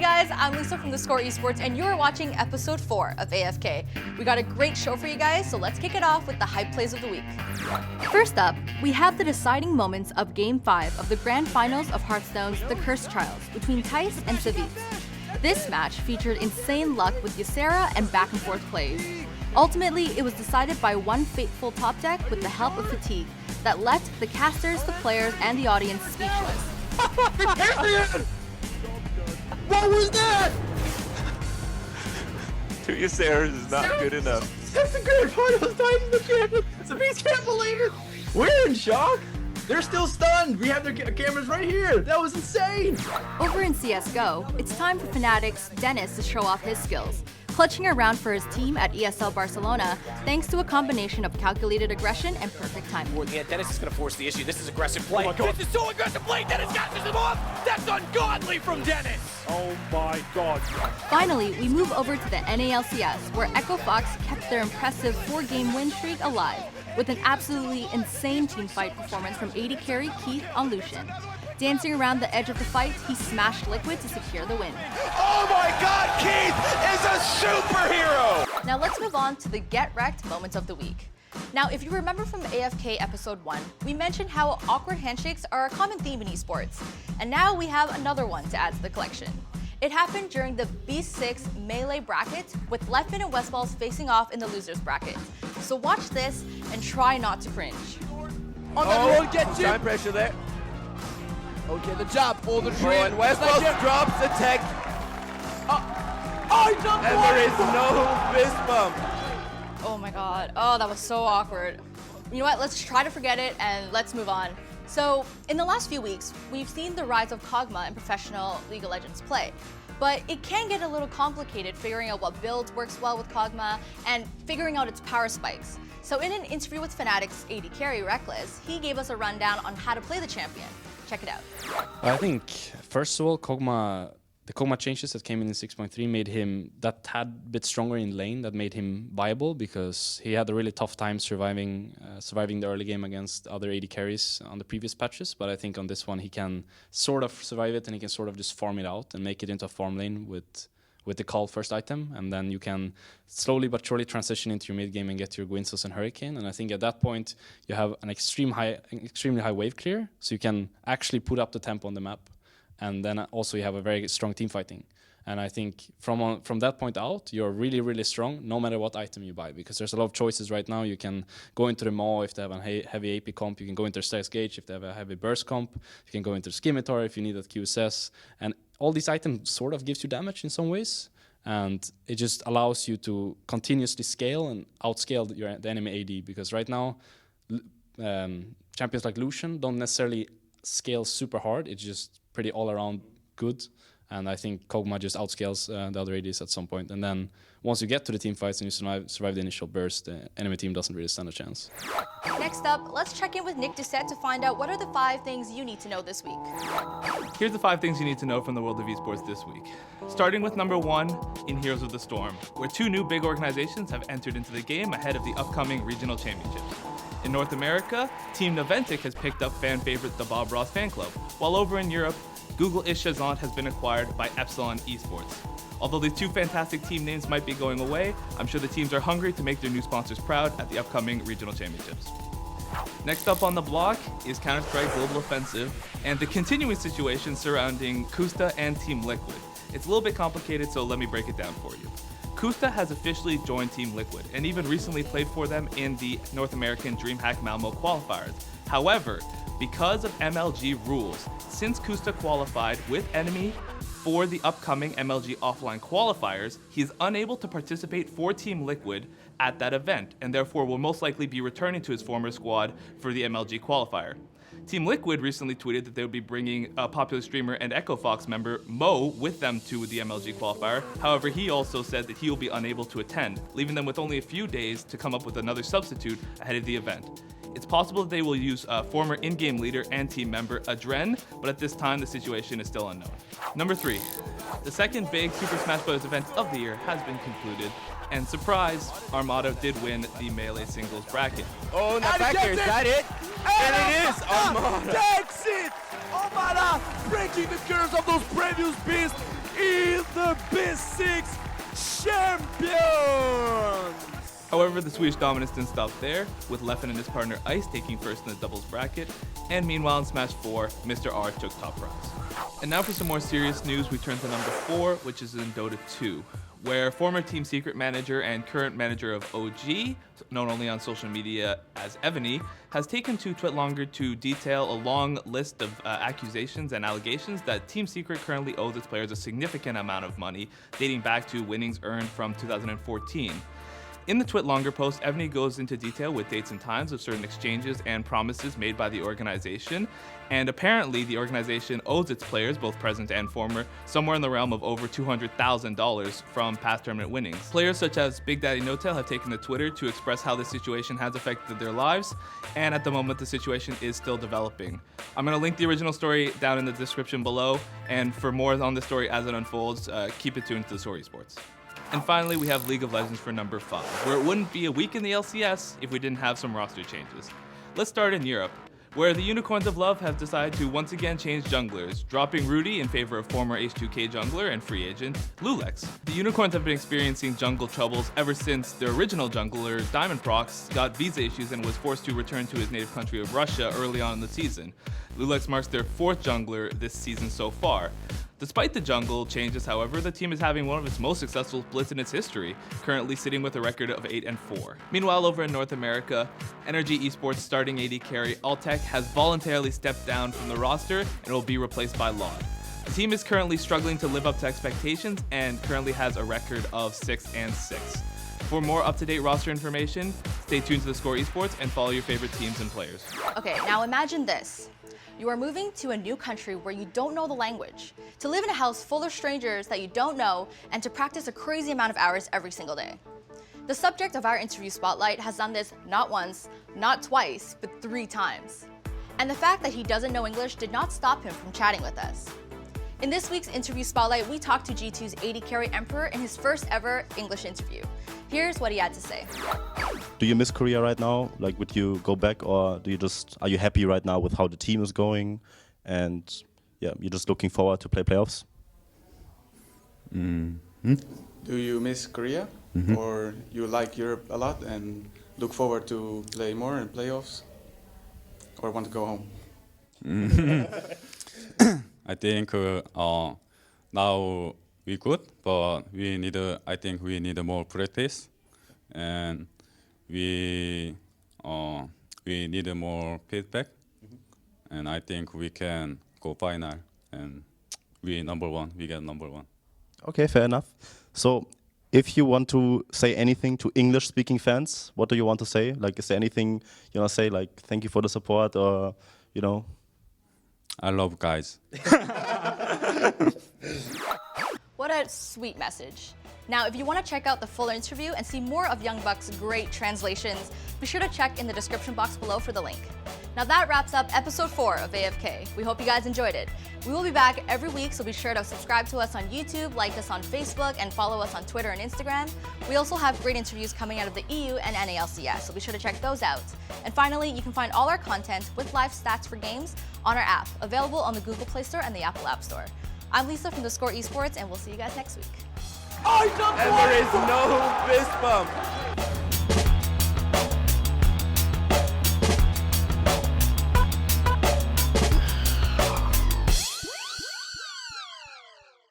guys, I'm Lisa from theScore eSports, and you're watching episode 4 of AFK. We got a great show for you guys, so let's kick it off with the hype plays of the week. First up, we have the deciding moments of Game 5 of the Grand Finals of Hearthstone's The Curse Trials between Tice and Savit. This match featured insane luck with Ysera and back-and-forth plays. Ultimately, it was decided by one fateful top deck with the help of Fatigue that left the casters, the players, and the audience speechless. What was that? 2 Yseras is not good enough. That's the grand finals, Titans the champion. Savit can't believe it. We're in shock. They're still stunned. We have their cameras right here. That was insane. Over in CSGO, it's time for Fnatic's Dennis to show off his skills, clutching around for his team at ESL Barcelona thanks to a combination of calculated aggression and perfect timing. Yeah, Dennis is going to force the issue. This is aggressive play. Oh my God. This is so aggressive play. Dennis got this off. That's ungodly from Dennis. Oh my God. Finally, we move over to the NALCS, where Echo Fox kept their impressive 4-game win streak alive with an absolutely insane teamfight performance from AD carry Keith on Lucian. Dancing around the edge of the fight, he smashed Liquid to secure the win. Oh my God, Keith is a superhero. Now let's move on to the Get Wrecked moments of the week. Now, if you remember from AFK episode 1, we mentioned how awkward handshakes are a common theme in esports. And now we have another one to add to the collection. It happened during the B6 Melee bracket with Leftman and Westballs facing off in the losers bracket. So watch this and try not to cringe. Oh, time pressure there. Okay, the jump, all the Oh, and Westballs drops the tech. Oh, he jumped And there is no fist bump. Oh my God. Oh, that was so awkward. You know what? Let's try to forget it and let's move on. So, in the last few weeks, we've seen the rise of Kog'Maw in professional League of Legends play. But it can get a little complicated figuring out what build works well with Kog'Maw and figuring out its power spikes. So in an interview with Fnatic's AD carry Reckless, he gave us a rundown on how to play the champion. Check it out. I think, first of all, the Kog'Maw changes that came in 6.3 made him that tad bit stronger in lane. That made him viable because he had a really tough time surviving the early game against other AD carries on the previous patches. But I think on this one he can sort of survive it, and he can sort of just farm it out and make it into a farm lane with the call first item, and then you can slowly but surely transition into your mid game and get your Gwynsos and Hurricane. And I think at that point you have an extremely high wave clear, so you can actually put up the tempo on the map. And then also you have a very strong team fighting. And I think from that point out, you're really, really strong no matter what item you buy, because there's a lot of choices right now. You can go into the Maw if they have a heavy AP comp. You can go into the Status Gauge if they have a heavy burst comp. You can go into the Scimitar if you need that QSS. And all these items sort of gives you damage in some ways. And it just allows you to continuously scale and outscale the enemy AD, because right now champions like Lucian don't necessarily scale super hard. It's just pretty all around good, and I think Kog'Maw just outscales the other ADs at some point. And then once you get to the team fights and you survive the initial burst, the enemy team doesn't really stand a chance. Next up, let's check in with Nick Doucette to find out what are the 5 things you need to know this week. Here's the 5 things you need to know from the world of esports this week. Starting with number 1 in Heroes of the Storm, where 2 new big organizations have entered into the game ahead of the upcoming regional championships. In North America, Team Noventic has picked up fan favorite the Bob Ross fan club, while over in Europe, Google Ishazant has been acquired by Epsilon Esports. Although these 2 fantastic team names might be going away, I'm sure the teams are hungry to make their new sponsors proud at the upcoming regional championships. Next up on the block is Counter-Strike Global Offensive and the continuing situation surrounding koosta and Team Liquid. It's a little bit complicated, so let me break it down for you. koosta has officially joined Team Liquid and even recently played for them in the North American DreamHack Malmo qualifiers. However, because of MLG rules, since koosta qualified with Enemy for the upcoming MLG offline qualifiers, he is unable to participate for Team Liquid at that event, and therefore will most likely be returning to his former squad for the MLG qualifier. Team Liquid recently tweeted that they would be bringing a popular streamer and Echo Fox member, Mo, with them to the MLG qualifier. However, he also said that he will be unable to attend, leaving them with only a few days to come up with another substitute ahead of the event. It's possible that they will use former in-game leader and team member Adren, but at this time the situation is still unknown. Number 3, the second big Super Smash Bros. Event of the year has been concluded, and surprise, Armada did win the Melee singles bracket. Oh, not back there. Is that it? And it is Armada. Takes it! Armada break changing the curves of those previous beasts is the B.E.A.S.T champion! However, the Swedish dominance didn't stop there, with Leffen and his partner Ice taking first in the doubles bracket, and meanwhile in Smash 4, Mr. R took top prize. And now for some more serious news, we turn to number 4, which is in Dota 2, where former Team Secret manager and current manager of OG, known only on social media as Evany, has taken to Twitlonger to detail a long list of accusations and allegations that Team Secret currently owes its players a significant amount of money, dating back to winnings earned from 2014. In the Twitlonger post, Evany goes into detail with dates and times of certain exchanges and promises made by the organization, and apparently the organization owes its players, both present and former, somewhere in the realm of over $200,000 from past tournament winnings. Players such as Big Daddy No-Tail have taken to Twitter to express how this situation has affected their lives, and at the moment the situation is still developing. I'm going to link the original story down in the description below, and for more on the story as it unfolds, keep it tuned to theScore eSports. And finally, we have League of Legends for number 5, where it wouldn't be a week in the LCS if we didn't have some roster changes. Let's start in Europe, where the Unicorns of Love have decided to once again change junglers, dropping Rudy in favor of former H2K jungler and free agent Lulex. The Unicorns have been experiencing jungle troubles ever since their original jungler, Diamond Prox, got visa issues and was forced to return to his native country of Russia early on in the season. Lulex marks their 4th jungler this season so far. Despite the jungle changes, however, the team is having one of its most successful splits in its history, currently sitting with a record of 8-4. Meanwhile, over in North America, Energy Esports starting AD carry Altec has voluntarily stepped down from the roster and will be replaced by Laud. The team is currently struggling to live up to expectations and currently has a record of 6-6. For more up-to-date roster information, stay tuned to theScore eSports and follow your favorite teams and players. Okay, now imagine this. You are moving to a new country where you don't know the language, to live in a house full of strangers that you don't know, and to practice a crazy amount of hours every single day. The subject of our interview spotlight has done this not once, not twice, but 3 times. And the fact that he doesn't know English did not stop him from chatting with us. In this week's interview spotlight, we talked to G2's AD carry Emperor in his first ever English interview. Here's what he had to say. Do you miss Korea right now? Like, would you go back, or are you happy right now with how the team is going? And yeah, you're just looking forward to play playoffs? Do you miss Korea? Or you like Europe a lot and look forward to play more in playoffs? Or want to go home? I think now we good, but I think we need more practice, and we need more feedback, and I think we can go final and we get number 1. Okay, fair enough. So if you want to say anything to English-speaking fans, what do you want to say? Like, is there anything you want to say, like, thank you for the support, or, you know? I love guys. What a sweet message. Now, if you want to check out the full interview and see more of Young Buck's great translations, be sure to check in the description box below for the link. Now that wraps up episode 4 of AFK. We hope you guys enjoyed it. We will be back every week, so be sure to subscribe to us on YouTube, like us on Facebook, and follow us on Twitter and Instagram. We also have great interviews coming out of the EU and NALCS, so be sure to check those out. And finally, you can find all our content with live stats for games on our app, available on the Google Play Store and the Apple App Store. I'm Lisa from theScore eSports, and we'll see you guys next week. And there is no fist bump.